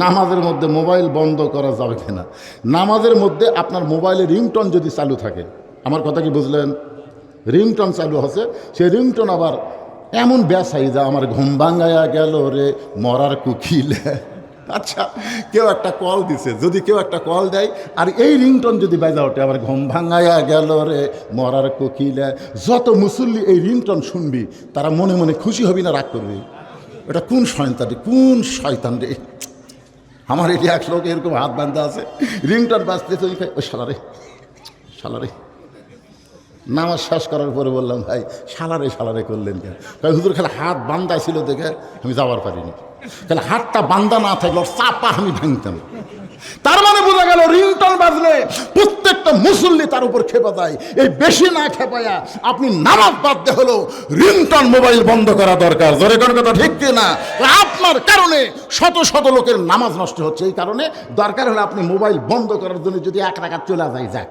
নামাজের মধ্যে মোবাইল বন্ধ করা যাবে কিনা? নামাজের মধ্যে আপনার মোবাইলে রিংটন যদি চালু থাকে, আমার কথা কি বুঝলেন? রিংটন চালু আছে, সেই রিংটন আবার এমন ব্যাসাই যা আমার ঘুম ভাঙায়া গেল রে মরার কুকিলে। আচ্ছা, কেউ একটা কল দিছে, যদি কেউ একটা কল দেয় আর এই রিংটন যদি বাজা ওঠে আমার ঘুম ভাঙায়া গেল রে মরার কুকিলে, যত মুসল্লি এই রিংটন শুনবি তারা মনে মনে খুশি হবি না রাগ করবি? এটা কোন শয়তান, কোন শয়তান রে? আমার এটি এক লোক এরকম হাত বান্ধা আছে, রিংটন বাজতেছে, ওই শালারে শালারে। নামাজ শেষ করার পরে বললাম, ভাই শালারে শালারে করলেন কেন? ভাই হুজুর খালি হাত বান্ধা ছিল দেখে আমি যাওয়ার পারিনি, তাহলে হাতটা বান্ধা না থাকলে চাপা আমি ভাঙতাম। তার মানে বোঝা গেল রিংটন বাজলে প্রত্যেকটা মুসল্লি তার উপর খেপা যায়। এই বেশি না খেপায়া আপনি নামাজ বাদতে হলো রিংটন মোবাইল বন্ধ করা দরকার। জোরে কোন কথা ঠিক কিনা? আপনার কারণে শত শত লোকের নামাজ নষ্ট হচ্ছে, এই কারণে দরকার হলে আপনি মোবাইল বন্ধ করার জন্য যদি 1 রাকাত চলে যায়, যাক।